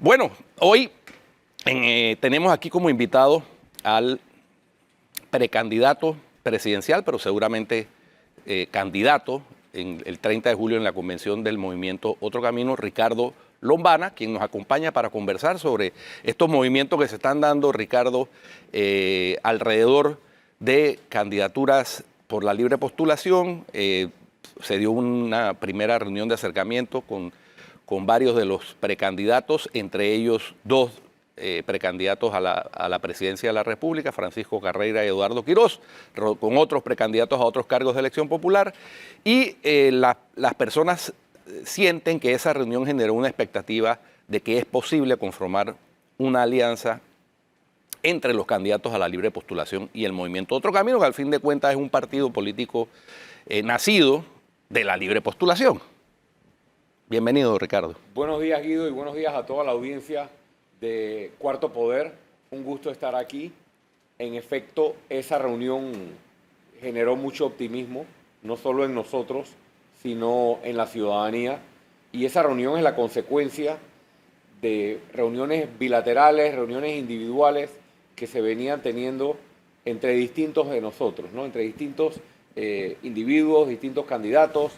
Bueno, hoy tenemos aquí como invitado al precandidato presidencial, pero seguramente candidato en el 30 de julio en la convención del movimiento Otro Camino, Ricardo Lombana, quien nos acompaña para conversar sobre estos movimientos que se están dando, Ricardo, alrededor de candidaturas por la libre postulación. Se dio una primera reunión de acercamiento con varios de los precandidatos, entre ellos dos precandidatos a la presidencia de la República, Francisco Carreira y Eduardo Quirós, con otros precandidatos a otros cargos de elección popular, y las personas sienten que esa reunión generó una expectativa de que es posible conformar una alianza entre los candidatos a la libre postulación y el movimiento Otro Camino, que al fin de cuentas es un partido político nacido de la libre postulación. Bienvenido, Ricardo. Buenos días, Guido, y buenos días a toda la audiencia de Cuarto Poder. Un gusto estar aquí. En efecto, esa reunión generó mucho optimismo, no solo en nosotros, sino en la ciudadanía. Y esa reunión es la consecuencia de reuniones bilaterales, reuniones individuales que se venían teniendo entre distintos de nosotros, ¿no? Entre distintos individuos, distintos candidatos,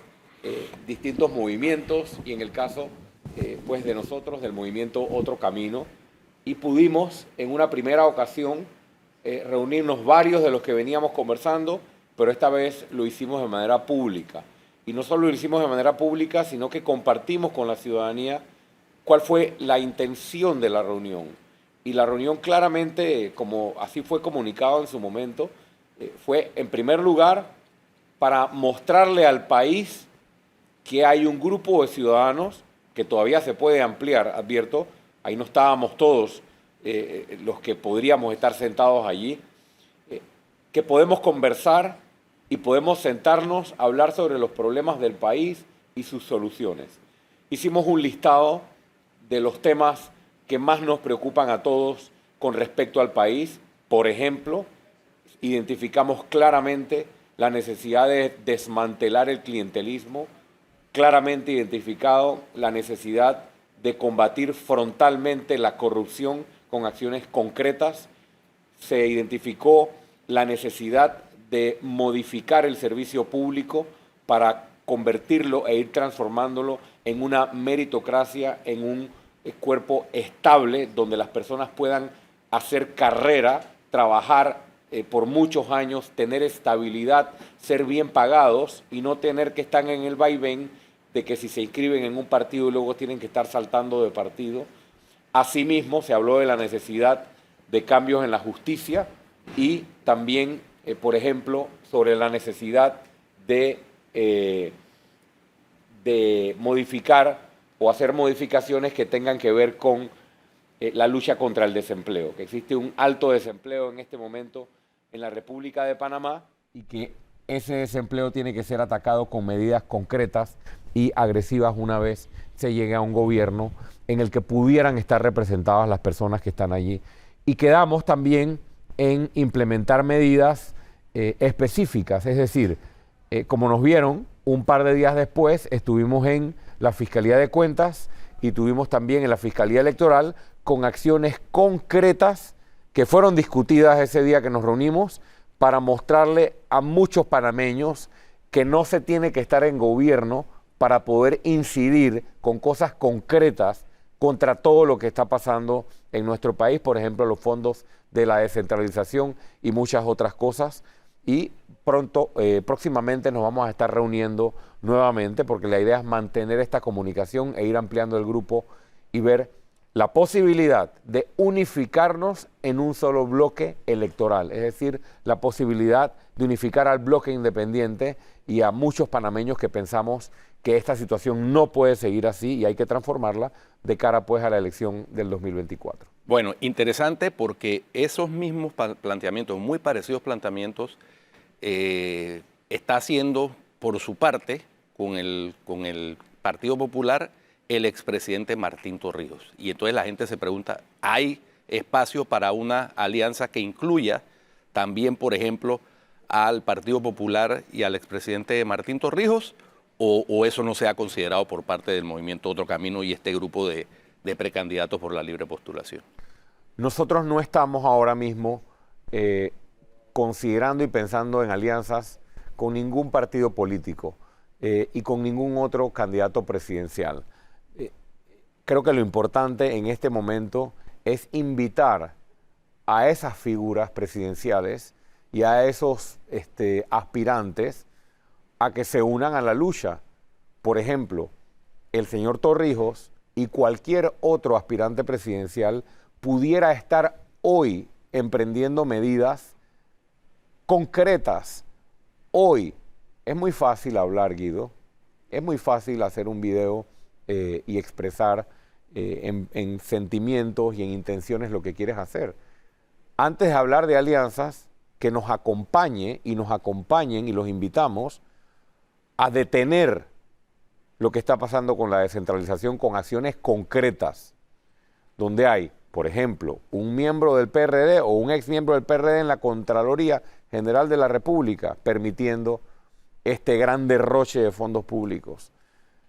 distintos movimientos, y en el caso pues de nosotros, del movimiento Otro Camino, y pudimos en una primera ocasión reunirnos varios de los que veníamos conversando, pero esta vez lo hicimos de manera pública. Y no solo lo hicimos de manera pública, sino que compartimos con la ciudadanía cuál fue la intención de la reunión. Y la reunión claramente, como así fue comunicado en su momento, fue en primer lugar para mostrarle al país que hay un grupo de ciudadanos que todavía se puede ampliar, advierto, ahí no estábamos todos los que podríamos estar sentados allí, que podemos conversar y podemos sentarnos a hablar sobre los problemas del país y sus soluciones. Hicimos un listado de los temas que más nos preocupan a todos con respecto al país. Por ejemplo, identificamos claramente la necesidad de desmantelar el clientelismo, claramente identificado la necesidad de combatir frontalmente la corrupción con acciones concretas. Se identificó la necesidad de modificar el servicio público para convertirlo e ir transformándolo en una meritocracia, en un cuerpo estable donde las personas puedan hacer carrera, trabajar por muchos años, tener estabilidad, ser bien pagados y no tener que estar en el vaivén de que si se inscriben en un partido y luego tienen que estar saltando de partido. Asimismo, se habló de la necesidad de cambios en la justicia y también, por ejemplo, sobre la necesidad de modificar o hacer modificaciones que tengan que ver con la lucha contra el desempleo, que existe un alto desempleo en este momento en la República de Panamá y que ese desempleo tiene que ser atacado con medidas concretas y agresivas una vez se llegue a un gobierno en el que pudieran estar representadas las personas que están allí. Y quedamos también en implementar medidas específicas, es decir, como nos vieron, un par de días después estuvimos en la Fiscalía de Cuentas y tuvimos también en la Fiscalía Electoral con acciones concretas que fueron discutidas ese día que nos reunimos para mostrarle a muchos panameños que no se tiene que estar en gobierno para poder incidir con cosas concretas contra todo lo que está pasando en nuestro país, por ejemplo, los fondos de la descentralización y muchas otras cosas. Y próximamente nos vamos a estar reuniendo nuevamente porque la idea es mantener esta comunicación e ir ampliando el grupo y ver la posibilidad de unificarnos en un solo bloque electoral, es decir, la posibilidad de unificar al bloque independiente y a muchos panameños que pensamos que esta situación no puede seguir así y hay que transformarla de cara pues a la elección del 2024. Bueno, interesante porque esos mismos planteamientos, muy parecidos planteamientos, está haciendo por su parte con el Partido Popular el expresidente Martín Torrijos. Y entonces la gente se pregunta, ¿hay espacio para una alianza que incluya también, por ejemplo, al Partido Popular y al expresidente Martín Torrijos? ¿O eso no se ha considerado por parte del movimiento Otro Camino y este grupo de de precandidatos por la libre postulación. Nosotros no estamos ahora mismo considerando y pensando en alianzas con ningún partido político y con ningún otro candidato presidencial. Creo que lo importante en este momento es invitar a esas figuras presidenciales y a esos aspirantes a que se unan a la lucha. Por ejemplo, el señor Torrijos y cualquier otro aspirante presidencial pudiera estar hoy emprendiendo medidas concretas. Hoy es muy fácil hablar, Guido, es muy fácil hacer un video y expresar en sentimientos y en intenciones lo que quieres hacer. Antes de hablar de alianzas, que nos acompañe y nos acompañen y los invitamos a detener lo que está pasando con la descentralización con acciones concretas, donde hay, por ejemplo, un miembro del PRD o un ex miembro del PRD en la Contraloría General de la República, permitiendo este gran derroche de fondos públicos.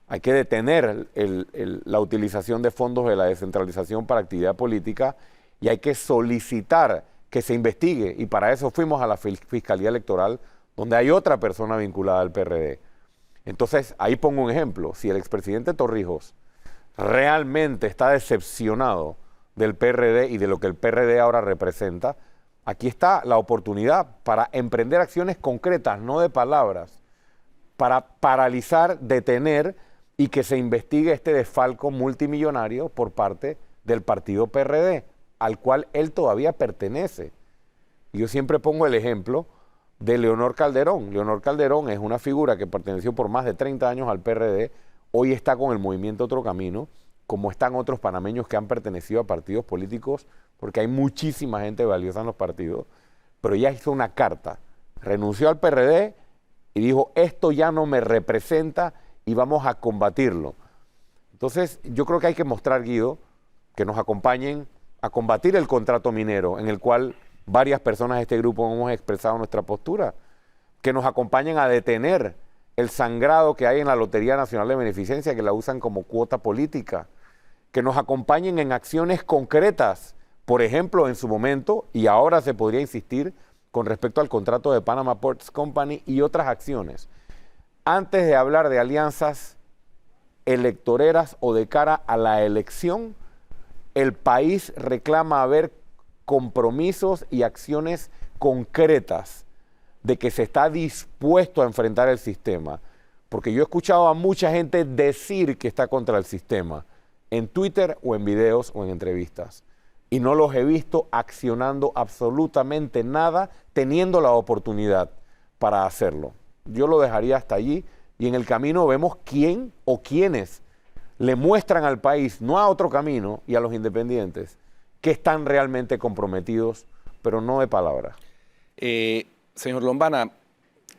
Hay que detener la utilización de fondos de la descentralización para actividad política y hay que solicitar que se investigue, y para eso fuimos a la Fiscalía Electoral, donde hay otra persona vinculada al PRD. Entonces, ahí pongo un ejemplo. Si el expresidente Torrijos realmente está decepcionado del PRD y de lo que el PRD ahora representa, aquí está la oportunidad para emprender acciones concretas, no de palabras, para paralizar, detener y que se investigue este desfalco multimillonario por parte del partido PRD, al cual él todavía pertenece. Y yo siempre pongo el ejemplo de Leonor Calderón. Leonor Calderón es una figura que perteneció por más de 30 años al PRD, hoy está con el movimiento Otro Camino, como están otros panameños que han pertenecido a partidos políticos, porque hay muchísima gente valiosa en los partidos, pero ella hizo una carta, renunció al PRD y dijo, esto ya no me representa y vamos a combatirlo. Entonces, yo creo que hay que mostrar, Guido, que nos acompañen a combatir el contrato minero, en el cual varias personas de este grupo hemos expresado nuestra postura, que nos acompañen a detener el sangrado que hay en la Lotería Nacional de Beneficencia, que la usan como cuota política, que nos acompañen en acciones concretas, por ejemplo, en su momento, y ahora se podría insistir con respecto al contrato de Panama Ports Company y otras acciones. Antes de hablar de alianzas electoreras o de cara a la elección, el país reclama ver compromisos y acciones concretas de que se está dispuesto a enfrentar el sistema. Porque yo he escuchado a mucha gente decir que está contra el sistema, en Twitter o en videos o en entrevistas. Y no los he visto accionando absolutamente nada, teniendo la oportunidad para hacerlo. Yo lo dejaría hasta allí y en el camino vemos quién o quiénes le muestran al país, no a Otro Camino y a los independientes, que están realmente comprometidos, pero no de palabras. Señor Lombana,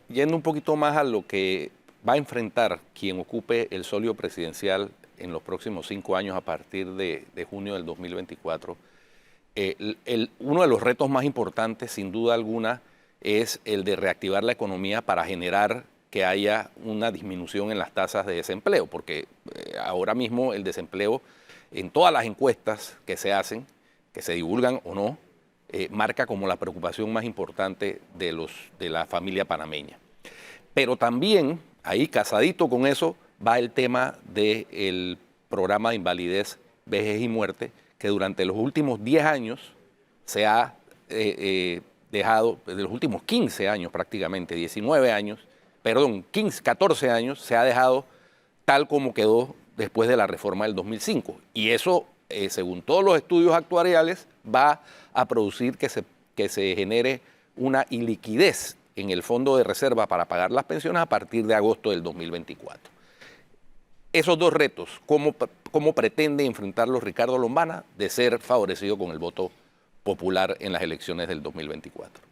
yendo un poquito más a lo que va a enfrentar quien ocupe el solio presidencial en los próximos 5 años a partir de junio del 2024, uno de los retos más importantes, sin duda alguna, es el de reactivar la economía para generar que haya una disminución en las tasas de desempleo, porque ahora mismo el desempleo en todas las encuestas que se hacen, que se divulgan o no, marca como la preocupación más importante de la familia panameña. Pero también, ahí casadito con eso, va el tema del programa de invalidez, vejez y muerte, que durante los últimos 10 años se ha dejado, de los últimos 15 años prácticamente, 19 años, perdón, 14 años, se ha dejado tal como quedó después de la reforma del 2005. Y eso, según todos los estudios actuariales, va a producir que se genere una iliquidez en el fondo de reserva para pagar las pensiones a partir de agosto del 2024. Esos dos retos, ¿cómo pretende enfrentarlos Ricardo Lombana de ser favorecido con el voto popular en las elecciones del 2024?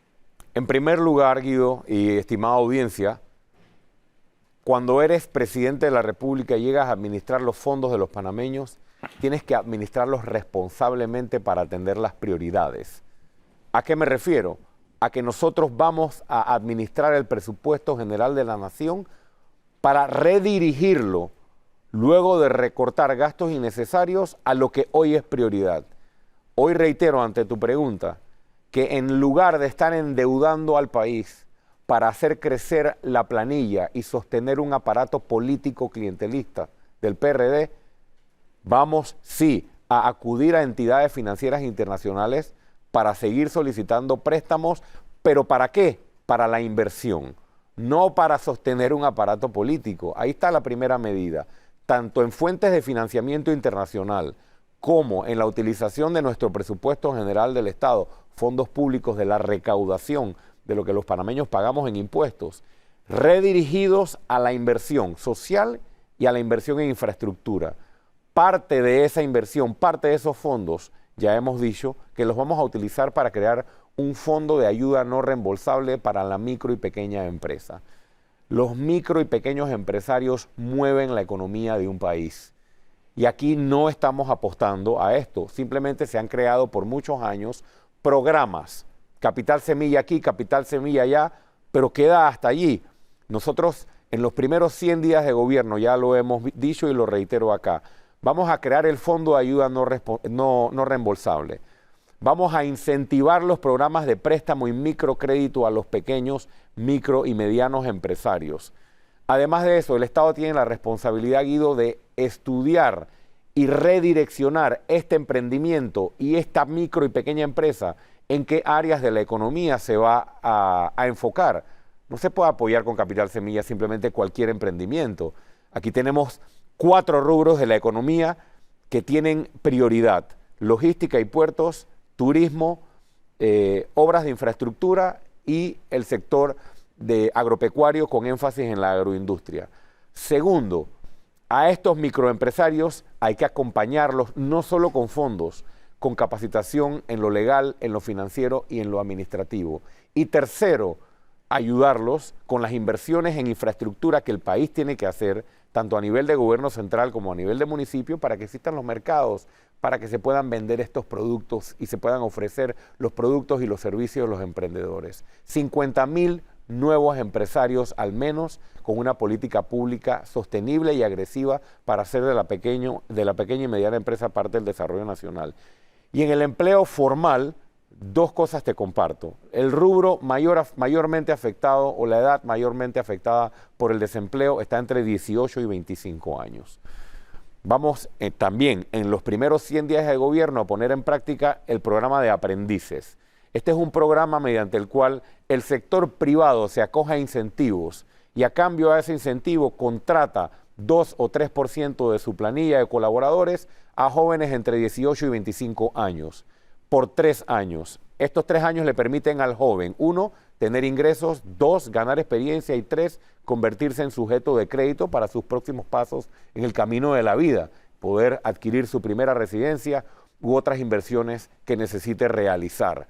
En primer lugar, Guido y estimada audiencia, cuando eres presidente de la República y llegas a administrar los fondos de los panameños, tienes que administrarlos responsablemente para atender las prioridades. ¿A qué me refiero? A que nosotros vamos a administrar el presupuesto general de la nación para redirigirlo luego de recortar gastos innecesarios a lo que hoy es prioridad. Hoy reitero ante tu pregunta que en lugar de estar endeudando al país para hacer crecer la planilla y sostener un aparato político clientelista del PRD, vamos sí a acudir a entidades financieras internacionales para seguir solicitando préstamos, pero ¿para qué? Para la inversión, no para sostener un aparato político. Ahí está la primera medida, tanto en fuentes de financiamiento internacional como en la utilización de nuestro presupuesto general del Estado, fondos públicos de la recaudación de lo que los panameños pagamos en impuestos, redirigidos a la inversión social y a la inversión en infraestructura. Parte de esa inversión, parte de esos fondos, ya hemos dicho que los vamos a utilizar para crear un fondo de ayuda no reembolsable para la micro y pequeña empresa. Los micro y pequeños empresarios mueven la economía de un país. Y aquí no estamos apostando a esto. Simplemente se han creado por muchos años programas. Capital Semilla aquí, Capital Semilla allá, pero queda hasta allí. Nosotros en los primeros 100 días de gobierno, ya lo hemos dicho y lo reitero acá, vamos a crear el Fondo de Ayuda no Reembolsable. Vamos a incentivar los programas de préstamo y microcrédito a los pequeños, micro y medianos empresarios. Además de eso, el Estado tiene la responsabilidad, Guido, de estudiar y redireccionar este emprendimiento y esta micro y pequeña empresa en qué áreas de la economía se va a enfocar. No se puede apoyar con Capital Semilla simplemente cualquier emprendimiento. Aquí tenemos 4 rubros de la economía que tienen prioridad: logística y puertos, turismo, obras de infraestructura y el sector de agropecuario con énfasis en la agroindustria. Segundo, a estos microempresarios hay que acompañarlos no solo con fondos, con capacitación en lo legal, en lo financiero y en lo administrativo. Y tercero, ayudarlos con las inversiones en infraestructura que el país tiene que hacer, tanto a nivel de gobierno central como a nivel de municipio, para que existan los mercados, para que se puedan vender estos productos y se puedan ofrecer los productos y los servicios de los emprendedores. 50.000 nuevos empresarios al menos, con una política pública sostenible y agresiva para hacer de la pequeña y mediana empresa parte del desarrollo nacional. Y en el empleo formal, 2 cosas te comparto. El rubro mayormente afectado o la edad mayormente afectada por el desempleo está entre 18 y 25 años. Vamos también en los primeros 100 días de gobierno a poner en práctica el programa de aprendices. Este es un programa mediante el cual el sector privado se acoge a incentivos y a cambio de ese incentivo contrata 2 o 3% de su planilla de colaboradores a jóvenes entre 18 y 25 años por 3 años. Estos 3 años le permiten al joven, 1, tener ingresos, 2, ganar experiencia y 3, convertirse en sujeto de crédito para sus próximos pasos en el camino de la vida, poder adquirir su primera residencia u otras inversiones que necesite realizar.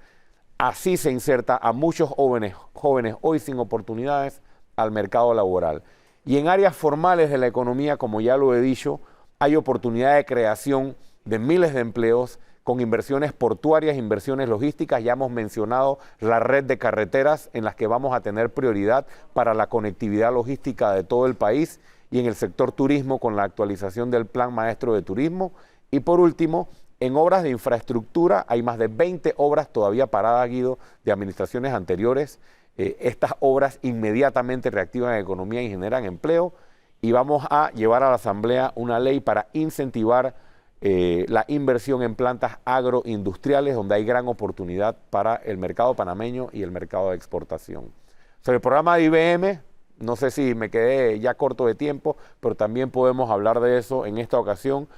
Así se inserta a muchos jóvenes hoy sin oportunidades al mercado laboral. Y en áreas formales de la economía, como ya lo he dicho, hay oportunidad de creación de miles de empleos con inversiones portuarias, inversiones logísticas. Ya hemos mencionado la red de carreteras en las que vamos a tener prioridad para la conectividad logística de todo el país, y en el sector turismo con la actualización del Plan Maestro de Turismo. Y por último, en obras de infraestructura hay más de 20 obras todavía paradas, Guido, de administraciones anteriores. Estas obras inmediatamente reactivan la economía y generan empleo, y vamos a llevar a la Asamblea una ley para incentivar la inversión en plantas agroindustriales, donde hay gran oportunidad para el mercado panameño y el mercado de exportación. Sobre el programa de IBM, no sé si me quedé ya corto de tiempo, pero también podemos hablar de eso en esta ocasión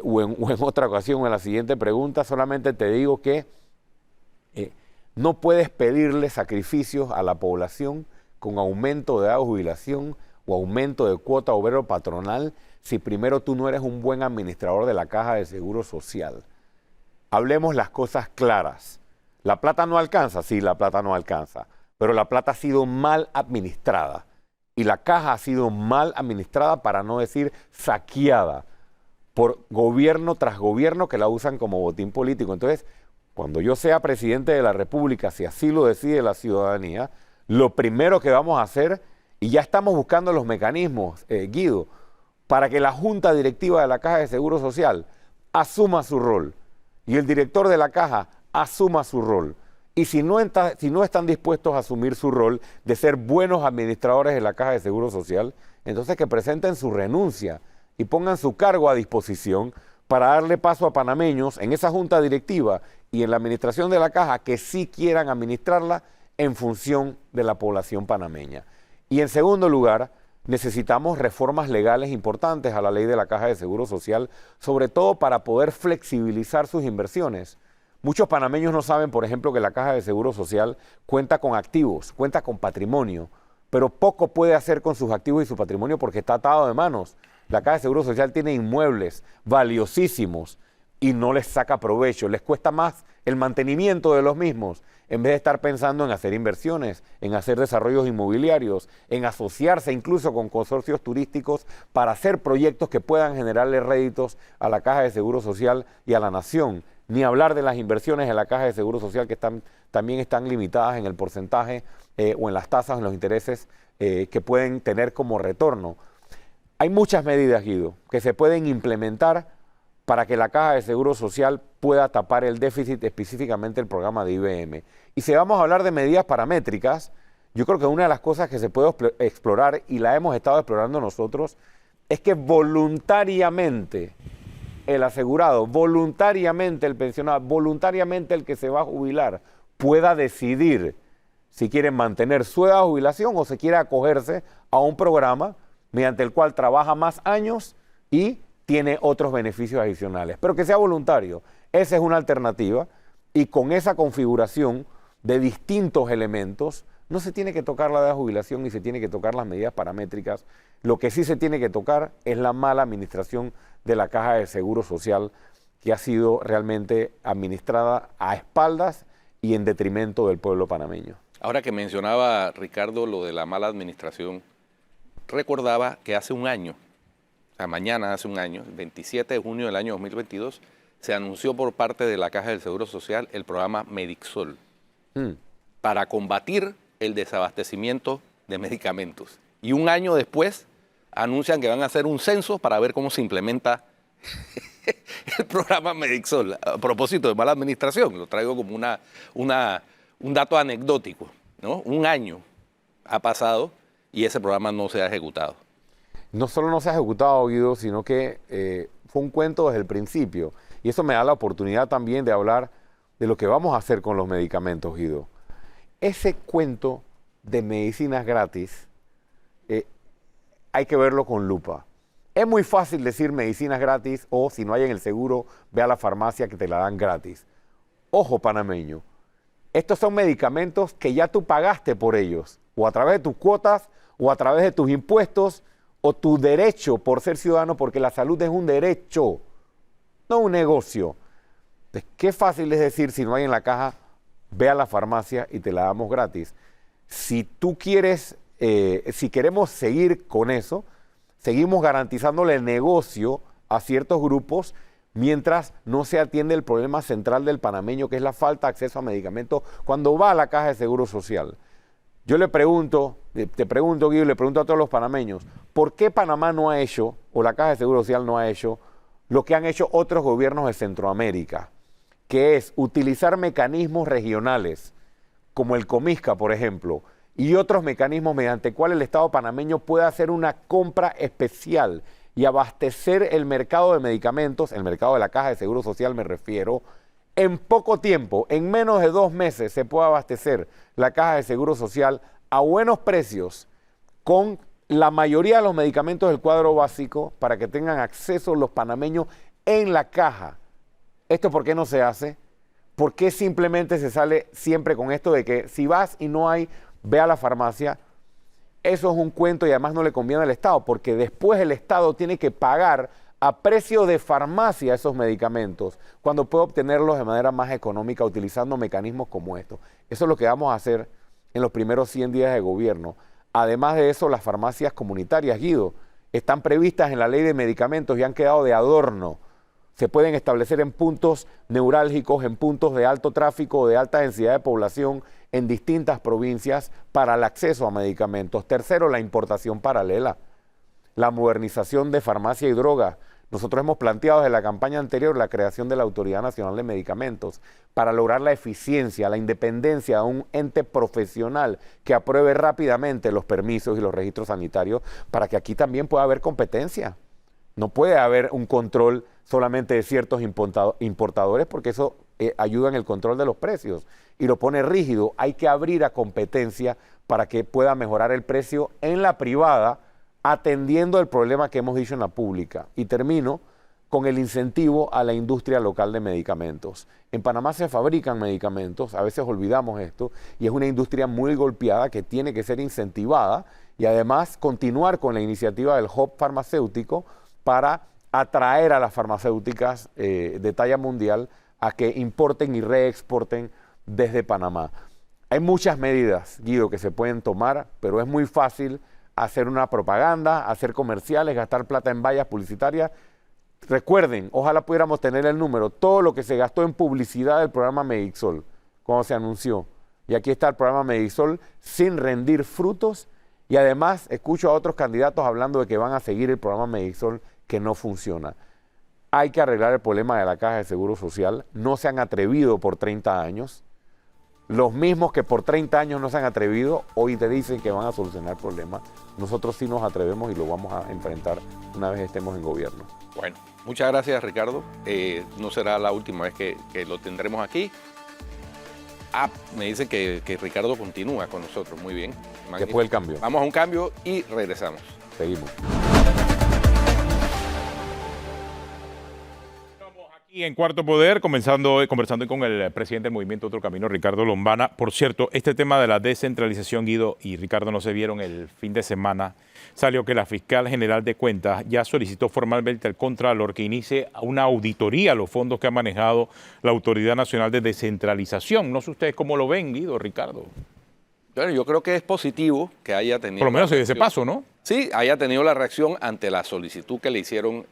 o en otra ocasión, en la siguiente pregunta. Solamente te digo que no puedes pedirle sacrificios a la población con aumento de edad de jubilación o aumento de cuota obrero patronal si primero tú no eres un buen administrador de la Caja de Seguro Social. Hablemos las cosas claras. ¿La plata no alcanza? Sí, la plata no alcanza, pero la plata ha sido mal administrada y la Caja ha sido mal administrada, para no decir saqueada, por gobierno tras gobierno que la usan como botín político. Entonces, cuando yo sea presidente de la República, si así lo decide la ciudadanía, lo primero que vamos a hacer, y ya estamos buscando los mecanismos, Guido, para que la junta directiva de la Caja de Seguro Social asuma su rol y el director de la Caja asuma su rol. Y si no están dispuestos a asumir su rol de ser buenos administradores de la Caja de Seguro Social, entonces que presenten su renuncia y pongan su cargo a disposición para darle paso a panameños en esa junta directiva y en la administración de la Caja que sí quieran administrarla en función de la población panameña. Y en segundo lugar, necesitamos reformas legales importantes a la ley de la Caja de Seguro Social, sobre todo para poder flexibilizar sus inversiones. Muchos panameños no saben, por ejemplo, que la Caja de Seguro Social cuenta con activos, cuenta con patrimonio, pero poco puede hacer con sus activos y su patrimonio porque está atado de manos. La Caja de Seguro Social tiene inmuebles valiosísimos y no les saca provecho, les cuesta más el mantenimiento de los mismos, en vez de estar pensando en hacer inversiones, en hacer desarrollos inmobiliarios, en asociarse incluso con consorcios turísticos para hacer proyectos que puedan generarle réditos a la Caja de Seguro Social y a la nación. Ni hablar de las inversiones en la Caja de Seguro Social que también están limitadas en el porcentaje o en las tasas, en los intereses que pueden tener como retorno. Hay muchas medidas, Guido, que se pueden implementar para que la Caja de Seguro Social pueda tapar el déficit, específicamente el programa de IBM. Y si vamos a hablar de medidas paramétricas, yo creo que una de las cosas que se puede explorar, y la hemos estado explorando nosotros, es que voluntariamente el asegurado, voluntariamente el pensionado, voluntariamente el que se va a jubilar, pueda decidir si quiere mantener su edad de jubilación o se quiere acogerse a un programa mediante el cual trabaja más años y tiene otros beneficios adicionales, pero que sea voluntario. Esa es una alternativa y con esa configuración de distintos elementos no se tiene que tocar la edad de jubilación ni se tiene que tocar las medidas paramétricas. Lo que sí se tiene que tocar es la mala administración de la Caja de Seguro Social, que ha sido realmente administrada a espaldas y en detrimento del pueblo panameño. Ahora que mencionaba Ricardo lo de la mala administración, recordaba que hace un año, o sea, mañana hace un año, el 27 de junio del año 2022, se anunció por parte de la Caja del Seguro Social el programa Medixol para combatir el desabastecimiento de medicamentos. Y un año después anuncian que van a hacer un censo para ver cómo se implementa el programa Medixol. A propósito de mala administración, lo traigo como un dato anecdótico, ¿no? Un año ha pasado y ese programa no se ha ejecutado. No solo no se ha ejecutado, Guido, sino que fue un cuento desde el principio. Y eso me da la oportunidad también de hablar de lo que vamos a hacer con los medicamentos, Guido. Ese cuento de medicinas gratis hay que verlo con lupa. Es muy fácil decir medicinas gratis o si no hay en el seguro, ve a la farmacia que te la dan gratis. Ojo, panameño, estos son medicamentos que ya tú pagaste por ellos, o a través de tus cuotas, o a través de tus impuestos, o tu derecho por ser ciudadano, porque la salud es un derecho, no un negocio. Entonces, qué fácil es decir, si no hay en la caja, ve a la farmacia y te la damos gratis. Si tú quieres, si queremos seguir con eso, seguimos garantizándole el negocio a ciertos grupos mientras no se atiende el problema central del panameño, que es la falta de acceso a medicamentos cuando va a la Caja de Seguro Social. Yo le pregunto, te pregunto, Guido, le pregunto a todos los panameños, ¿por qué Panamá no ha hecho, o la Caja de Seguro Social no ha hecho, lo que han hecho otros gobiernos de Centroamérica, que es utilizar mecanismos regionales, como el Comisca, por ejemplo, y otros mecanismos mediante cuales el Estado panameño puede hacer una compra especial y abastecer el mercado de medicamentos, el mercado de la Caja de Seguro Social me refiero, en poco tiempo, en menos de 2 meses se puede abastecer la Caja de Seguro Social a buenos precios con la mayoría de los medicamentos del cuadro básico para que tengan acceso los panameños en la caja. ¿Esto por qué no se hace? ¿Por qué simplemente se sale siempre con esto de que si vas y no hay, ve a la farmacia? Eso es un cuento y además no le conviene al Estado, porque después el Estado tiene que pagar a precio de farmacia esos medicamentos, cuando puede obtenerlos de manera más económica utilizando mecanismos como estos. Eso es lo que vamos a hacer en los primeros 100 días de gobierno. Además de eso, las farmacias comunitarias, Guido, están previstas en la ley de medicamentos y han quedado de adorno. Se pueden establecer en puntos neurálgicos, en puntos de alto tráfico o de alta densidad de población en distintas provincias para el acceso a medicamentos. Tercero, la importación paralela. la modernización de farmacia y droga. Nosotros hemos planteado desde la campaña anterior la creación de la Autoridad Nacional de Medicamentos para lograr la eficiencia, la independencia de un ente profesional que apruebe rápidamente los permisos y los registros sanitarios para que aquí también pueda haber competencia. No puede haber un control solamente de ciertos importadores porque eso ayuda en el control de los precios y lo pone rígido. Hay que abrir a competencia para que pueda mejorar el precio en la privada, atendiendo el problema que hemos dicho en la pública. Y termino con el incentivo a la industria local de medicamentos. En Panamá se fabrican medicamentos, a veces olvidamos esto, y es una industria muy golpeada que tiene que ser incentivada y además continuar con la iniciativa del hub farmacéutico para atraer a las farmacéuticas de talla mundial a que importen y reexporten desde Panamá. Hay muchas medidas, Guido, que se pueden tomar, pero es muy fácil hacer una propaganda, hacer comerciales, gastar plata en vallas publicitarias. Recuerden, ojalá pudiéramos tener el número, todo lo que se gastó en publicidad del programa Medixol, cuando se anunció. Y aquí está el programa Medixol sin rendir frutos. Y además escucho a otros candidatos hablando de que van a seguir el programa Medixol que no funciona. Hay que arreglar el problema de la Caja de Seguro Social. No se han atrevido por 30 años. Los mismos que por 30 años no se han atrevido, hoy te dicen que van a solucionar el problema. Nosotros sí nos atrevemos y lo vamos a enfrentar una vez estemos en gobierno. Bueno, muchas gracias, Ricardo. No será la última vez que lo tendremos aquí. Me dicen que Ricardo continúa con nosotros. Muy bien. Magnífico. Después del cambio. Vamos a un cambio y regresamos. Seguimos. Y en Cuarto Poder, conversando con el presidente del Movimiento Otro Camino, Ricardo Lombana. Por cierto, este tema de la descentralización, Guido y Ricardo, no se vieron el fin de semana. Salió que la fiscal general de cuentas ya solicitó formalmente al Contralor que inicie una auditoría a los fondos que ha manejado la Autoridad Nacional de Descentralización. No sé ustedes cómo lo ven, Guido, Ricardo. Bueno, yo creo que es positivo que haya tenido... Por lo menos se dio ese paso, ¿no? Sí, haya tenido la reacción ante la solicitud que le hicieron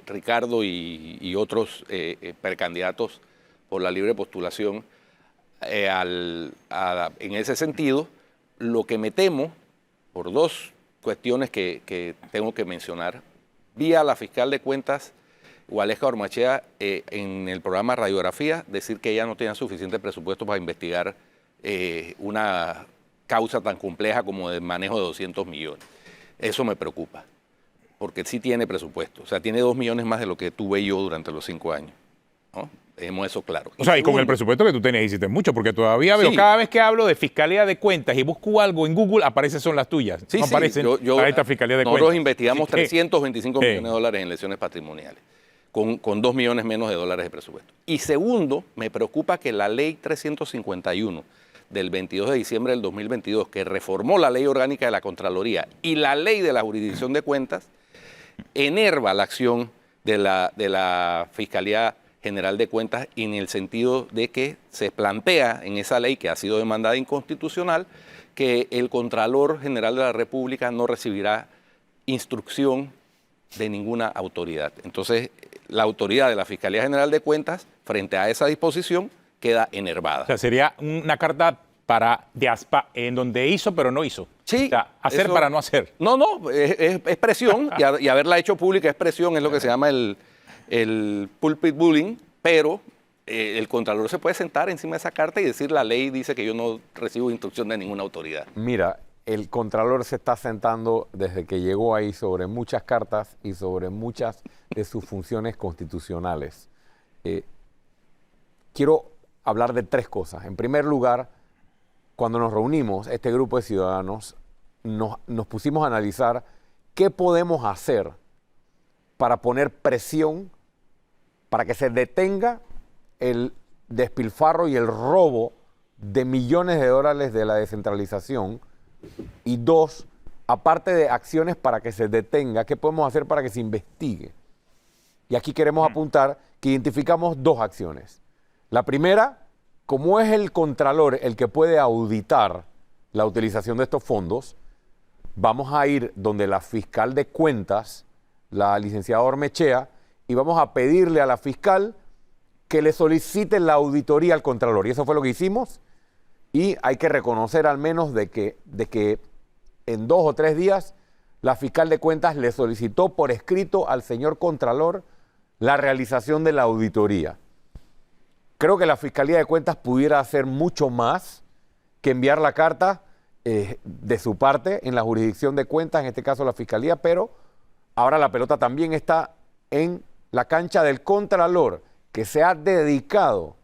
Ricardo y otros precandidatos por la libre postulación. En ese sentido, lo que me temo, por dos cuestiones que tengo que mencionar, vi a la fiscal de cuentas, Gualesca Ormachea, en el programa Radiografía, decir que ella no tenía suficiente presupuesto para investigar una causa tan compleja como el manejo de 200 millones. Eso me preocupa, porque sí tiene presupuesto. O sea, tiene 2 millones más de lo que tuve yo durante los 5 años, ¿no? Dejemos eso claro. O sea, y con el presupuesto que tú tenías hiciste mucho, porque todavía veo, cada vez que hablo de Fiscalía de Cuentas y busco algo en Google, aparecen son las tuyas. Sí, no aparecen a esta Fiscalía de Cuentas. Nosotros investigamos 325 millones de dólares en lesiones patrimoniales, con 2 millones menos de dólares de presupuesto. Y segundo, me preocupa que la ley 351 del 22 de diciembre del 2022, que reformó la ley orgánica de la Contraloría y la ley de la jurisdicción de cuentas, enerva la acción de la Fiscalía General de Cuentas en el sentido de que se plantea en esa ley, que ha sido demandada inconstitucional, que el Contralor General de la República no recibirá instrucción de ninguna autoridad. Entonces, la autoridad de la Fiscalía General de Cuentas, frente a esa disposición, queda enervada. O sea, sería una carta de ASPA en donde hizo pero no hizo. Sí. O sea, hacer eso, para no hacer. No, es presión y haberla hecho pública es presión, es lo que se llama el pulpit bullying, pero el Contralor se puede sentar encima de esa carta y decir la ley dice que yo no recibo instrucción de ninguna autoridad. Mira, el Contralor se está sentando desde que llegó ahí sobre muchas cartas y sobre muchas de sus funciones constitucionales. Quiero hablar de 3 cosas. En primer lugar, cuando nos reunimos, este grupo de ciudadanos, nos pusimos a analizar qué podemos hacer para poner presión para que se detenga el despilfarro y el robo de millones de dólares de la descentralización. Y 2, aparte de acciones para que se detenga, ¿qué podemos hacer para que se investigue? Y aquí queremos apuntar que identificamos 2 acciones. La primera, como es el Contralor el que puede auditar la utilización de estos fondos, vamos a ir donde la fiscal de cuentas, la licenciada Ormachea, y vamos a pedirle a la fiscal que le solicite la auditoría al Contralor. Y eso fue lo que hicimos. Y hay que reconocer al menos de que en 2 o 3 días la fiscal de cuentas le solicitó por escrito al señor Contralor la realización de la auditoría. Creo que la Fiscalía de Cuentas pudiera hacer mucho más que enviar la carta de su parte en la jurisdicción de cuentas, en este caso la Fiscalía, pero ahora la pelota también está en la cancha del Contralor, que se ha dedicado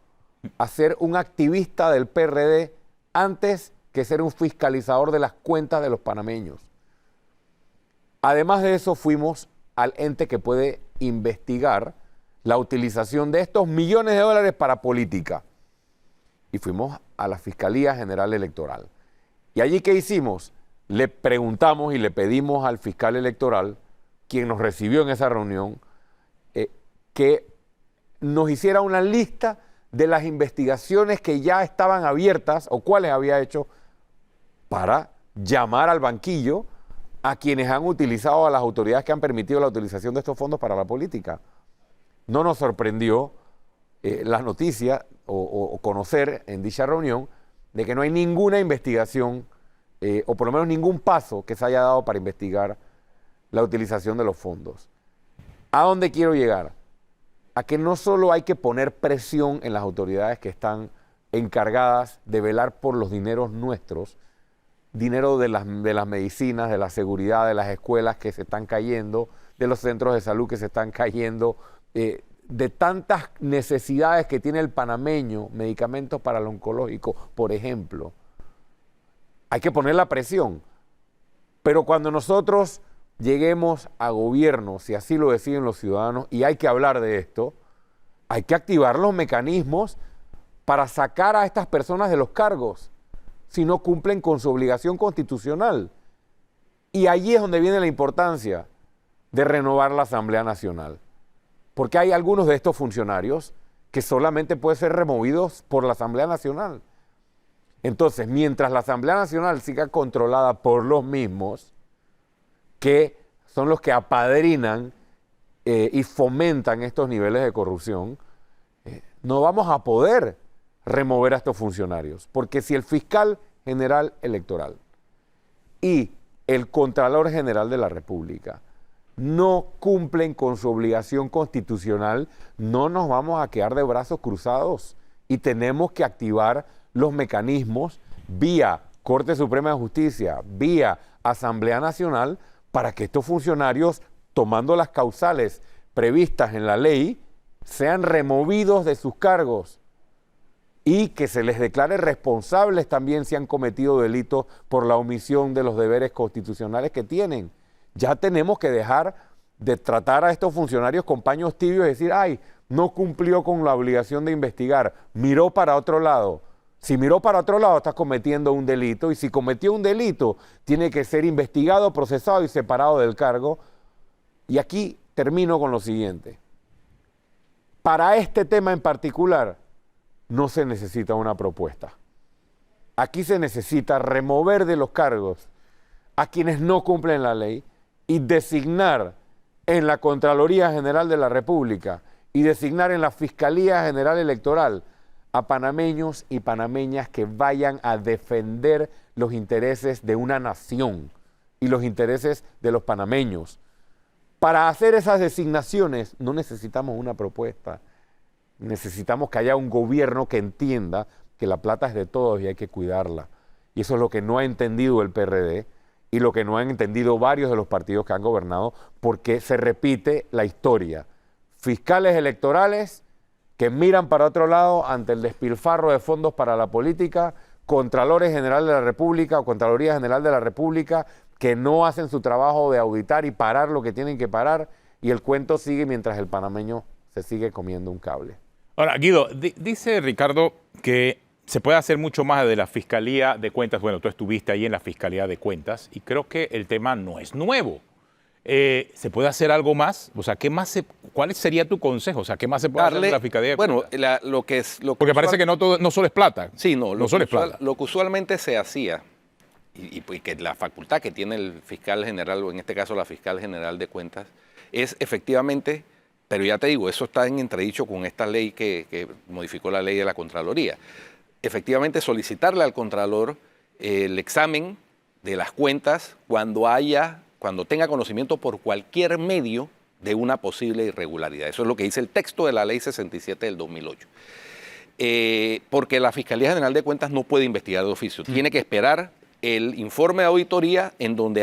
a ser un activista del PRD antes que ser un fiscalizador de las cuentas de los panameños. Además de eso, fuimos al ente que puede investigar la utilización de estos millones de dólares para política. Y fuimos a la Fiscalía General Electoral. ¿Y allí qué hicimos? Le preguntamos y le pedimos al fiscal electoral, quien nos recibió en esa reunión, que nos hiciera una lista de las investigaciones que ya estaban abiertas o cuáles había hecho para llamar al banquillo a quienes han utilizado, a las autoridades que han permitido la utilización de estos fondos para la política. No nos sorprendió la noticia o conocer en dicha reunión de que no hay ninguna investigación o por lo menos ningún paso que se haya dado para investigar la utilización de los fondos. ¿A dónde quiero llegar? A que no solo hay que poner presión en las autoridades que están encargadas de velar por los dineros nuestros, dinero de las medicinas, de la seguridad, de las escuelas que se están cayendo, de los centros de salud que se están cayendo, de tantas necesidades que tiene el panameño, medicamentos para el oncológico, por ejemplo. Hay que poner la presión. Pero cuando nosotros lleguemos a gobierno, si así lo deciden los ciudadanos, y hay que hablar de esto, hay que activar los mecanismos para sacar a estas personas de los cargos si no cumplen con su obligación constitucional. Y allí es donde viene la importancia de renovar la Asamblea Nacional. Porque hay algunos de estos funcionarios que solamente pueden ser removidos por la Asamblea Nacional. Entonces, mientras la Asamblea Nacional siga controlada por los mismos, que son los que apadrinan y fomentan estos niveles de corrupción, no vamos a poder remover a estos funcionarios. Porque si el fiscal general electoral y el Contralor General de la República no cumplen con su obligación constitucional, no nos vamos a quedar de brazos cruzados y tenemos que activar los mecanismos vía Corte Suprema de Justicia, vía Asamblea Nacional, para que estos funcionarios, tomando las causales previstas en la ley, sean removidos de sus cargos y que se les declare responsables también si han cometido delitos por la omisión de los deberes constitucionales que tienen. Ya tenemos que dejar de tratar a estos funcionarios con paños tibios y decir, ay, no cumplió con la obligación de investigar, miró para otro lado. Si miró para otro lado, está cometiendo un delito, y si cometió un delito, tiene que ser investigado, procesado y separado del cargo. Y aquí termino con lo siguiente. Para este tema en particular, no se necesita una propuesta. Aquí se necesita remover de los cargos a quienes no cumplen la ley y designar en la Contraloría General de la República y designar en la Fiscalía General Electoral a panameños y panameñas que vayan a defender los intereses de una nación y los intereses de los panameños. Para hacer esas designaciones no necesitamos una propuesta, necesitamos que haya un gobierno que entienda que la plata es de todos y hay que cuidarla. Y eso es lo que no ha entendido el PRD y lo que no han entendido varios de los partidos que han gobernado, porque se repite la historia. Fiscales electorales que miran para otro lado ante el despilfarro de fondos para la política, Contralores General de la República o Contraloría General de la República que no hacen su trabajo de auditar y parar lo que tienen que parar, y el cuento sigue mientras el panameño se sigue comiendo un cable. Ahora, Guido, dice Ricardo que se puede hacer mucho más de la Fiscalía de Cuentas. Bueno, tú estuviste ahí en la Fiscalía de Cuentas y creo que el tema no es nuevo. ¿Se puede hacer algo más? O sea, ¿cuál sería tu consejo? O sea, ¿qué más se puede hacer en la Fiscalía de Cuentas? Bueno, porque parece que no solo es plata. Sí, no, no solo es plata. Lo que usualmente se hacía, y que la facultad que tiene el fiscal general, o en este caso la fiscal general de Cuentas, es efectivamente, pero ya te digo, eso está en entredicho con esta ley que modificó la ley de la Contraloría. Efectivamente, solicitarle al Contralor el examen de las cuentas cuando cuando tenga conocimiento por cualquier medio de una posible irregularidad. Eso es lo que dice el texto de la Ley 67 del 2008. Porque la Fiscalía General de Cuentas no puede investigar de oficio. Tiene que esperar el informe de auditoría en donde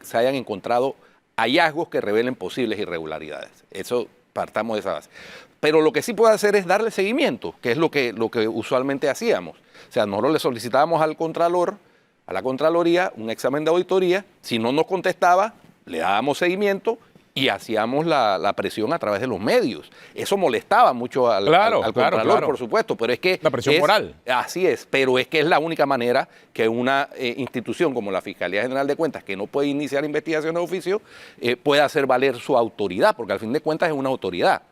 se hayan encontrado hallazgos que revelen posibles irregularidades. Eso, partamos de esa base. Pero lo que sí puede hacer es darle seguimiento, que es lo que usualmente hacíamos. O sea, nosotros le solicitábamos al Contralor, a la Contraloría, un examen de auditoría. Si no nos contestaba, le dábamos seguimiento y hacíamos la presión a través de los medios. Eso molestaba mucho al Contralor, por supuesto, pero es que... La presión moral. Así es, pero es que es la única manera que una institución como la Fiscalía General de Cuentas, que no puede iniciar investigaciones de oficio, pueda hacer valer su autoridad, porque al fin de cuentas es una autoridad,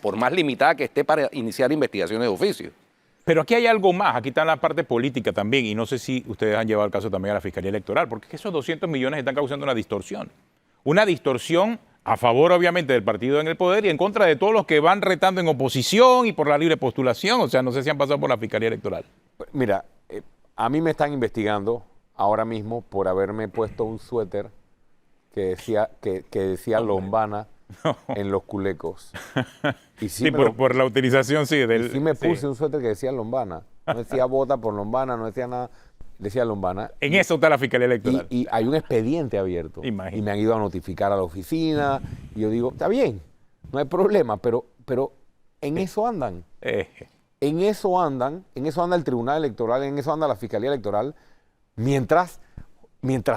por más limitada que esté para iniciar investigaciones de oficio. Pero aquí hay algo más, aquí está la parte política también, y no sé si ustedes han llevado el caso también a la Fiscalía Electoral, porque esos 200 millones están causando una distorsión a favor obviamente del partido en el poder y en contra de todos los que van retando en oposición y por la libre postulación. O sea, no sé si han pasado por la Fiscalía Electoral. Mira, a mí me están investigando ahora mismo por haberme puesto un suéter que decía Lombana en los culecos. Y sí, por la utilización, sí. Sí me puse un suéter que decía Lombana. No decía vota por Lombana, no decía nada. Decía Lombana. En eso está la Fiscalía Electoral. Y hay un expediente abierto. Imagínate. Y me han ido a notificar a la oficina. Y yo digo, está bien, no hay problema, pero en eso andan. En eso anda el Tribunal Electoral, en eso anda la Fiscalía Electoral, mientras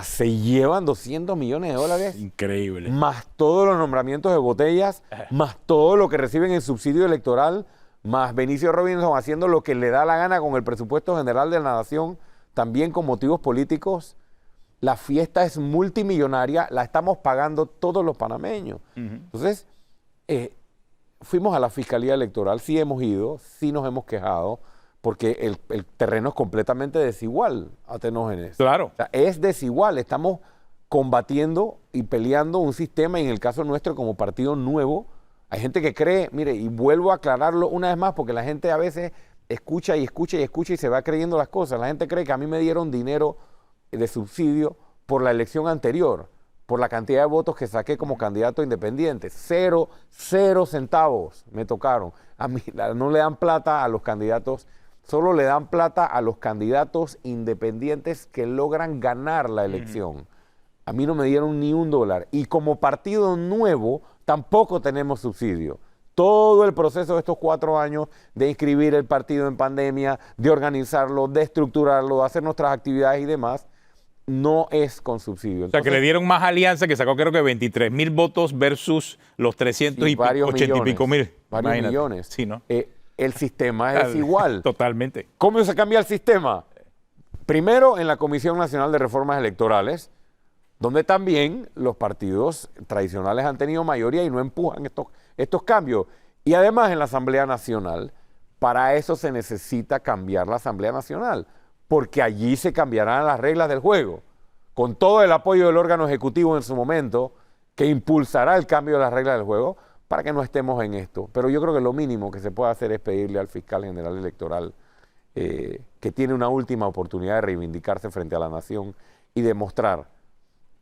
se llevan 200 millones de dólares. Increíble. Más todos los nombramientos de botellas, más todo lo que reciben en subsidio electoral, más Benicio Robinson haciendo lo que le da la gana con el presupuesto general de la nación, también con motivos políticos. La fiesta es multimillonaria, la estamos pagando todos los panameños. Entonces, fuimos a la Fiscalía Electoral, sí hemos ido, sí nos hemos quejado, porque el terreno es completamente desigual, Atenógenes. Claro. O sea, es desigual, estamos combatiendo y peleando un sistema, y en el caso nuestro como partido nuevo, hay gente que cree, mire, y vuelvo a aclararlo una vez más, porque la gente a veces escucha y se va creyendo las cosas. La gente cree que a mí me dieron dinero de subsidio por la elección anterior, por la cantidad de votos que saqué como candidato independiente. Cero centavos me tocaron. A mí no le dan plata a los candidatos, solo le dan plata a los candidatos independientes que logran ganar la elección. A mí no me dieron ni $1. Y como partido nuevo, tampoco tenemos subsidio. Todo el proceso de estos 4 años de inscribir el partido en pandemia, de organizarlo, de estructurarlo, de hacer nuestras actividades y demás, no es con subsidio. Entonces, o sea, que le dieron más alianza, que sacó creo que 23,000 votos versus los 380 y pico mil. Varios millones. Sí, ¿no? El sistema es desigual. Totalmente. ¿Cómo se cambia el sistema? Primero, en la Comisión Nacional de Reformas Electorales, donde también los partidos tradicionales han tenido mayoría y no empujan estos cambios. Y además en la Asamblea Nacional, para eso se necesita cambiar la Asamblea Nacional, porque allí se cambiarán las reglas del juego, con todo el apoyo del órgano ejecutivo en su momento, que impulsará el cambio de las reglas del juego, para que no estemos en esto. Pero yo creo que lo mínimo que se puede hacer es pedirle al fiscal general electoral, que tiene una última oportunidad de reivindicarse frente a la nación y demostrar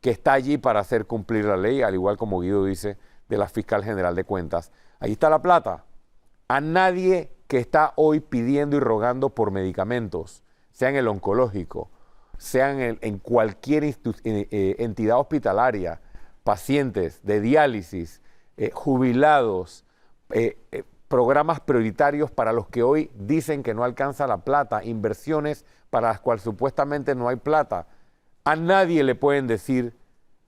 que está allí para hacer cumplir la ley, al igual como Guido dice, de la fiscal general de cuentas. Ahí está la plata. A nadie que está hoy pidiendo y rogando por medicamentos, sea en el oncológico, sea en cualquier entidad hospitalaria, pacientes de diálisis, jubilados, programas prioritarios para los que hoy dicen que no alcanza la plata, inversiones para las cuales supuestamente no hay plata. A nadie le pueden decir,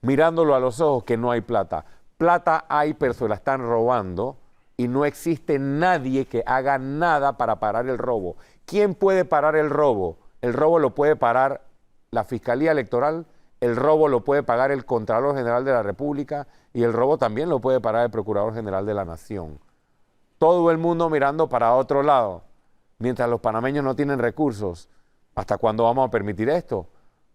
mirándolo a los ojos, que no hay plata. Plata hay, pero se la están robando y no existe nadie que haga nada para parar el robo. ¿Quién puede parar el robo? El robo lo puede parar la Fiscalía Electoral, el robo lo puede pagar el Contralor General de la República y el robo también lo puede parar el Procurador General de la Nación. Todo el mundo mirando para otro lado, mientras los panameños no tienen recursos. ¿Hasta cuándo vamos a permitir esto?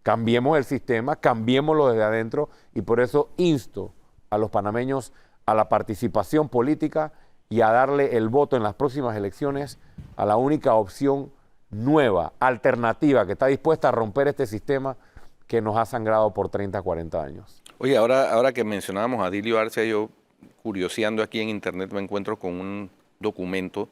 Cambiemos el sistema, cambiémoslo desde adentro, y por eso insto a los panameños a la participación política y a darle el voto en las próximas elecciones a la única opción nueva, alternativa, que está dispuesta a romper este sistema, que nos ha sangrado por 30, 40 años. Oye, ahora que mencionábamos a Dilio Arcia, yo curioseando aquí en internet me encuentro con un documento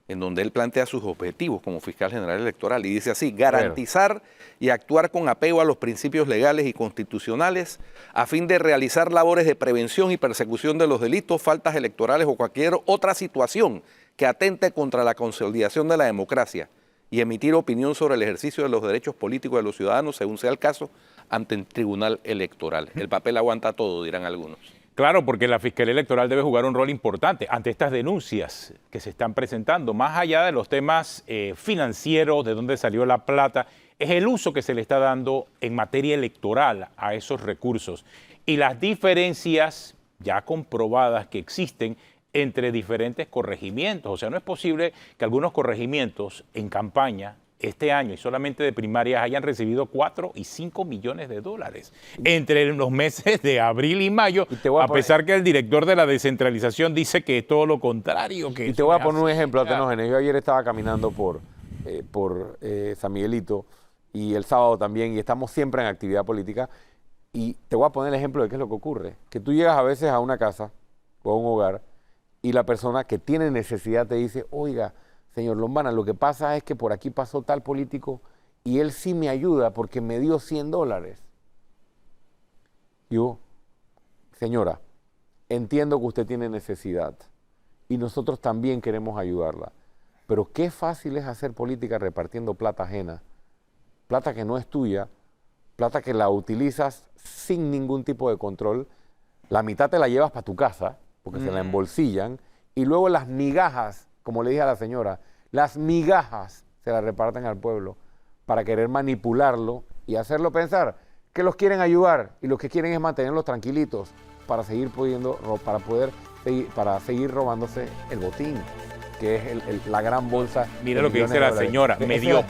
en donde él plantea sus objetivos como fiscal general electoral y dice así: garantizar y actuar con apego a los principios legales y constitucionales a fin de realizar labores de prevención y persecución de los delitos, faltas electorales o cualquier otra situación que atente contra la consolidación de la democracia y emitir opinión sobre el ejercicio de los derechos políticos de los ciudadanos, según sea el caso, ante el Tribunal Electoral. El papel aguanta todo, dirán algunos. Claro, porque la Fiscalía Electoral debe jugar un rol importante ante estas denuncias que se están presentando, más allá de los temas financieros, de dónde salió la plata, es el uso que se le está dando en materia electoral a esos recursos y las diferencias ya comprobadas que existen entre diferentes corregimientos. O sea, no es posible que algunos corregimientos en campaña este año y solamente de primarias hayan recibido 4 y 5 millones de dólares entre los meses de abril y mayo, a pesar que el director de la descentralización dice que es todo lo contrario. Que y te voy a poner un ejemplo, Atenógenes. Yo ayer estaba caminando por San Miguelito y el sábado también, y estamos siempre en actividad política, y te voy a poner el ejemplo de qué es lo que ocurre. Que tú llegas a veces a una casa o a un hogar y la persona que tiene necesidad te dice: oiga, señor Lombana, lo que pasa es que por aquí pasó tal político y él sí me ayuda porque me dio $100. Yo, señora, entiendo que usted tiene necesidad y nosotros también queremos ayudarla, pero qué fácil es hacer política repartiendo plata ajena, plata que no es tuya, plata que la utilizas sin ningún tipo de control, la mitad te la llevas para tu casa porque se la embolsillan y luego las migajas, como le dije a la señora, las migajas se las reparten al pueblo para querer manipularlo y hacerlo pensar que los quieren ayudar y lo que quieren es mantenerlos tranquilitos para seguir seguir robándose el botín, que es la gran bolsa. Mira lo que dice la señora, me dio.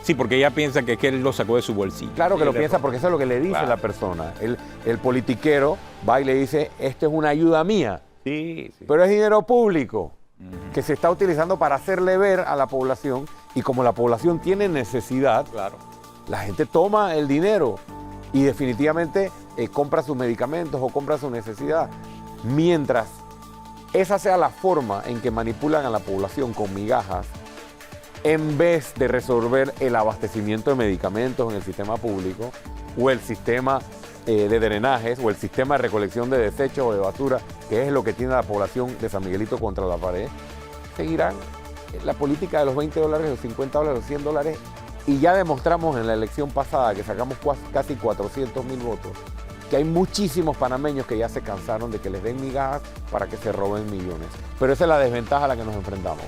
Sí, porque ella piensa que es que él lo sacó de su bolsillo. Claro que lo piensa porque eso es lo que le dice la persona. El politiquero va y le dice: esto es una ayuda mía, sí. Pero es dinero público que se está utilizando para hacerle ver a la población, y como la población tiene necesidad, la gente toma el dinero y definitivamente compra sus medicamentos o compra su necesidad. Mientras esa sea la forma en que manipulan a la población con migajas, en vez de resolver el abastecimiento de medicamentos en el sistema público o el sistema de drenajes o el sistema de recolección de desechos o de basura, que es lo que tiene la población de San Miguelito contra la pared, seguirán la política de los $20, los $50, los $100, y ya demostramos en la elección pasada que sacamos casi 400,000 votos, que hay muchísimos panameños que ya se cansaron de que les den migajas para que se roben millones. Pero esa es la desventaja a la que nos enfrentamos.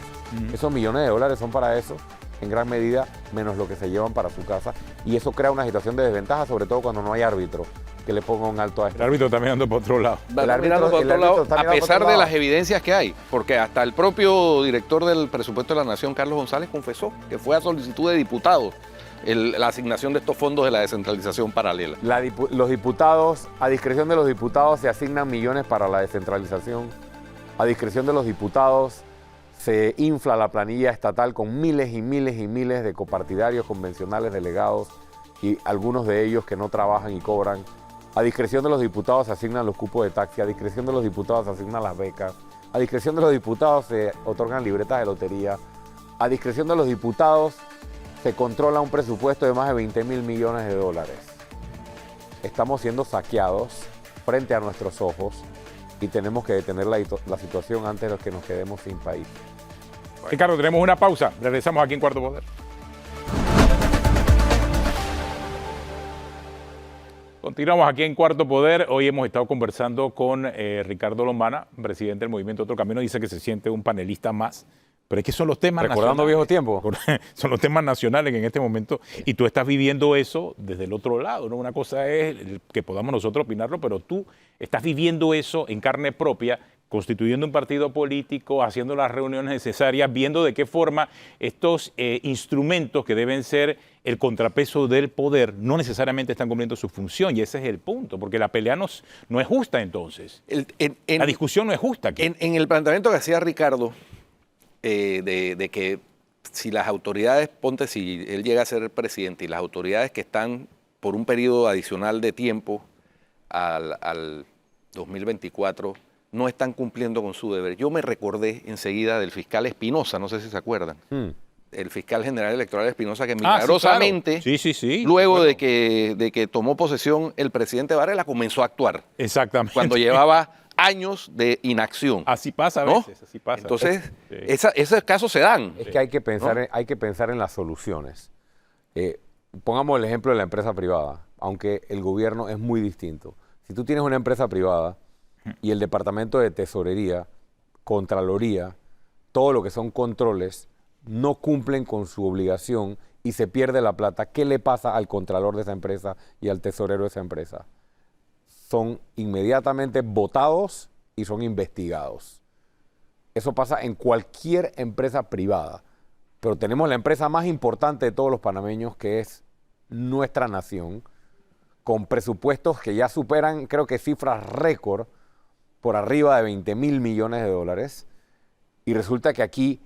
Esos millones de dólares son para eso, en gran medida, menos lo que se llevan para su casa, y eso crea una situación de desventaja, sobre todo cuando no hay árbitro que le ponga un alto a esto. El árbitro también anda por otro lado. A pesar de las evidencias que hay, porque hasta el propio director del presupuesto de la Nación, Carlos González, confesó que fue a solicitud de diputados la asignación de estos fondos de la descentralización paralela. Los diputados, a discreción de los diputados, se asignan millones para la descentralización. A discreción de los diputados se infla la planilla estatal con miles y miles y miles de copartidarios convencionales, delegados, y algunos de ellos que no trabajan y cobran. A discreción de los diputados se asignan los cupos de taxi, a discreción de los diputados se asignan las becas, a discreción de los diputados se otorgan libretas de lotería, a discreción de los diputados se controla un presupuesto de más de 20,000 millones de dólares. Estamos siendo saqueados frente a nuestros ojos y tenemos que detener la situación antes de que nos quedemos sin país. Ricardo, tenemos una pausa. Regresamos aquí en Cuarto Poder. Continuamos aquí en Cuarto Poder. Hoy hemos estado conversando con Ricardo Lombana, presidente del Movimiento Otro Camino. Dice que se siente un panelista más. Pero es que son los temas recordando nacionales. Viejos tiempos. Son los temas nacionales que en este momento, y tú estás viviendo eso desde el otro lado, ¿no? Una cosa es que podamos nosotros opinarlo, pero tú estás viviendo eso en carne propia, constituyendo un partido político, haciendo las reuniones necesarias, viendo de qué forma estos instrumentos que deben ser el contrapeso del poder no necesariamente están cumpliendo su función, y ese es el punto, porque la pelea no es justa entonces. La discusión no es justa aquí. En el planteamiento que hacía Ricardo, de que si las autoridades, ponte si él llega a ser presidente y las autoridades que están por un periodo adicional de tiempo al 2024, no están cumpliendo con su deber. Yo me recordé enseguida del fiscal Espinosa, no sé si se acuerdan. El fiscal general electoral Espinosa, que milagrosamente, sí, luego bueno, de que tomó posesión el presidente Varela, comenzó a actuar. Exactamente. Cuando llevaba años de inacción. Así pasa a ¿no? veces, así pasa. Entonces, Sí. esos casos se dan. Es que hay que pensar, hay que pensar en las soluciones. Pongamos el ejemplo de la empresa privada, aunque el gobierno es muy distinto. Si tú tienes una empresa privada y el departamento de tesorería, contraloría, todo lo que son controles, no cumplen con su obligación y se pierde la plata, ¿qué le pasa al contralor de esa empresa y al tesorero de esa empresa? Son inmediatamente votados y son investigados. Eso pasa en cualquier empresa privada. Pero tenemos la empresa más importante de todos los panameños, que es nuestra nación, con presupuestos que ya superan, creo que cifras récord, por arriba de 20.000 millones de dólares. Y resulta que aquí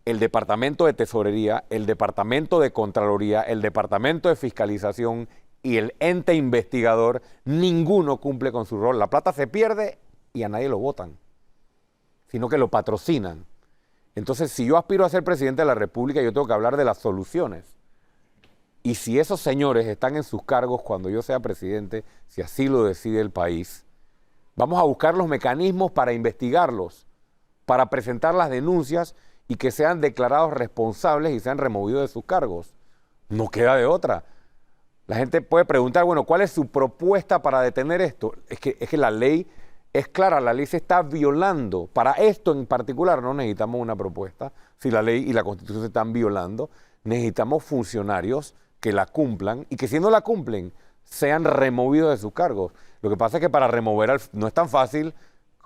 el Departamento de Tesorería, el Departamento de Contraloría, el Departamento de Fiscalización y el ente investigador, ninguno cumple con su rol. La plata se pierde y a nadie lo votan, sino que lo patrocinan. Entonces, si yo aspiro a ser presidente de la República, yo tengo que hablar de las soluciones. Y si esos señores están en sus cargos cuando yo sea presidente, si así lo decide el país, vamos a buscar los mecanismos para investigarlos, para presentar las denuncias y que sean declarados responsables y sean removidos de sus cargos. No queda de otra. La gente puede preguntar, bueno, ¿cuál es su propuesta para detener esto? Es que la ley es clara, la ley se está violando. Para esto en particular no necesitamos una propuesta. Si la ley y la Constitución se están violando, necesitamos funcionarios que la cumplan y que si no la cumplen, sean removidos de sus cargos. Lo que pasa es que para remover no es tan fácil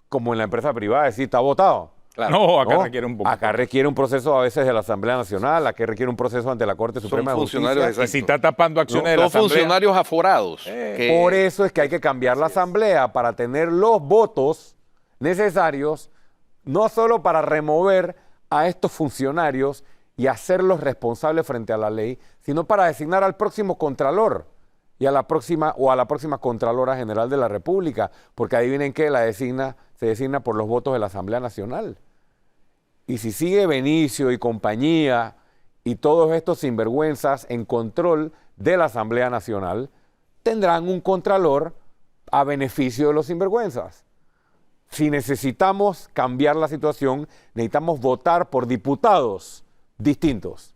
como en la empresa privada decir, está votado. Claro. No, acá requiere un poco. Acá requiere un proceso a veces de la Asamblea Nacional, acá requiere un proceso ante la Corte Suprema de funcionarios, Justicia. Y si está tapando acciones de la Son Asamblea. funcionarios aforados. Por eso es que hay que cambiar la Asamblea para tener los votos necesarios, no solo para remover a estos funcionarios y hacerlos responsables frente a la ley, sino para designar al próximo contralor y a la próxima Contralora General de la República, porque adivinen qué, se designa por los votos de la Asamblea Nacional. Y si sigue Benicio y compañía y todos estos sinvergüenzas en control de la Asamblea Nacional, tendrán un contralor a beneficio de los sinvergüenzas. Si necesitamos cambiar la situación, necesitamos votar por diputados distintos.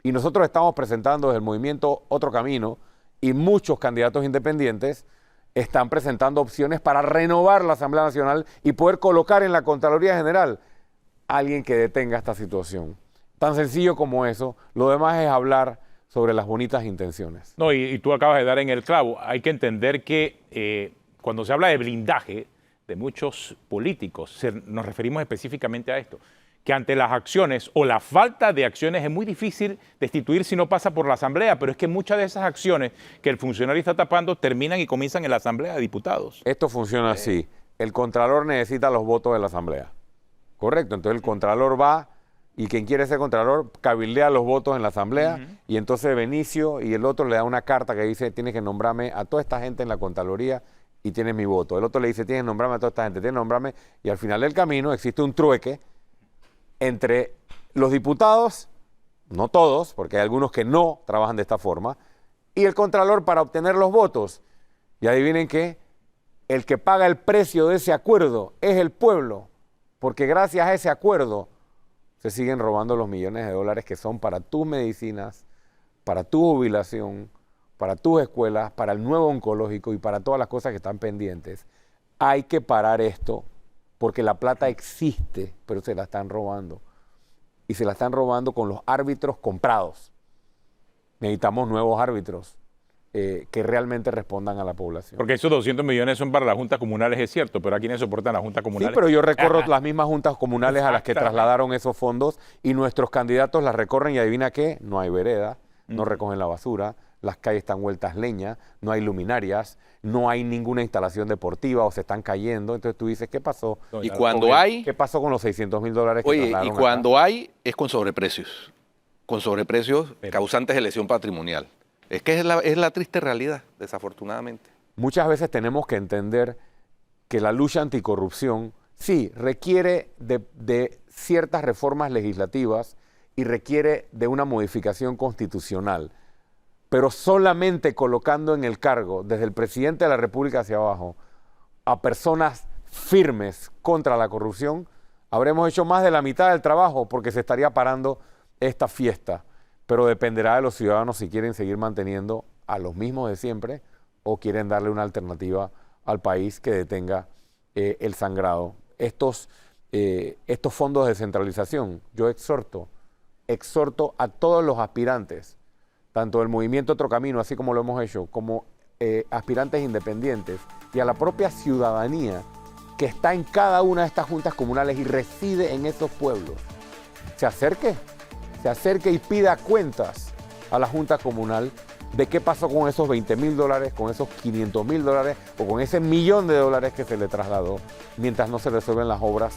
Y nosotros estamos presentando desde el movimiento Otro Camino y muchos candidatos independientes están presentando opciones para renovar la Asamblea Nacional y poder colocar en la Contraloría General a alguien que detenga esta situación. Tan sencillo como eso. Lo demás es hablar sobre las bonitas intenciones. No, y tú acabas de dar en el clavo. Hay que entender que cuando se habla de blindaje de muchos políticos, nos referimos específicamente a esto, que ante las acciones o la falta de acciones es muy difícil destituir si no pasa por la Asamblea, pero es que muchas de esas acciones que el funcionario está tapando terminan y comienzan en la Asamblea de Diputados. Esto funciona así. El Contralor necesita los votos de la Asamblea. Correcto. Entonces el Contralor va y quien quiere ser Contralor cabildea los votos en la Asamblea y entonces Benicio y el otro le da una carta que dice tienes que nombrarme a toda esta gente en la Contraloría y tienes mi voto. El otro le dice tienes que nombrarme a toda esta gente, tienes que nombrarme y al final del camino existe un trueque entre los diputados, no todos, porque hay algunos que no trabajan de esta forma, y el Contralor para obtener los votos. Y adivinen qué, el que paga el precio de ese acuerdo es el pueblo, porque gracias a ese acuerdo se siguen robando los millones de dólares que son para tus medicinas, para tu jubilación, para tus escuelas, para el nuevo oncológico y para todas las cosas que están pendientes. Hay que parar esto porque la plata existe, pero se la están robando. Y se la están robando con los árbitros comprados. Necesitamos nuevos árbitros que realmente respondan a la población. Porque esos 200 millones son para las juntas comunales, es cierto, pero ¿a quiénes soportan las juntas comunales? Sí, pero yo recorro las mismas juntas comunales a las que trasladaron esos fondos y nuestros candidatos las recorren y adivina qué, no hay vereda, no recogen la basura, las calles están vueltas leña, no hay luminarias, no hay ninguna instalación deportiva o se están cayendo. Entonces tú dices, ¿qué pasó? Y cuando hay... ¿Qué pasó con los 600.000 dólares que Oye, y trasladaron cuando acá? hay, es con sobreprecios. Con sobreprecios causantes de lesión patrimonial. Es que es la triste realidad, desafortunadamente. Muchas veces tenemos que entender que la lucha anticorrupción sí requiere de ciertas reformas legislativas y requiere de una modificación constitucional, pero solamente colocando en el cargo, desde el presidente de la República hacia abajo, a personas firmes contra la corrupción, habremos hecho más de la mitad del trabajo porque se estaría parando esta fiesta, pero dependerá de los ciudadanos si quieren seguir manteniendo a los mismos de siempre o quieren darle una alternativa al país que detenga el sangrado. Estos fondos de descentralización, yo exhorto a todos los aspirantes, tanto del movimiento Otro Camino, así como lo hemos hecho, como aspirantes independientes, y a la propia ciudadanía que está en cada una de estas juntas comunales y reside en esos pueblos, se acerque y pida cuentas a la Junta Comunal de qué pasó con esos $20,000, con esos $500,000 o con ese $1,000,000 que se le trasladó mientras no se resuelven las obras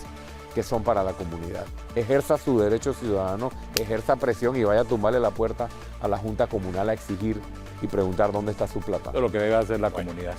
que son para la comunidad. Ejerza su derecho ciudadano, ejerza presión y vaya a tumbarle la puerta a la Junta Comunal a exigir y preguntar dónde está su plata. Todo lo que debe hacer la comunidad.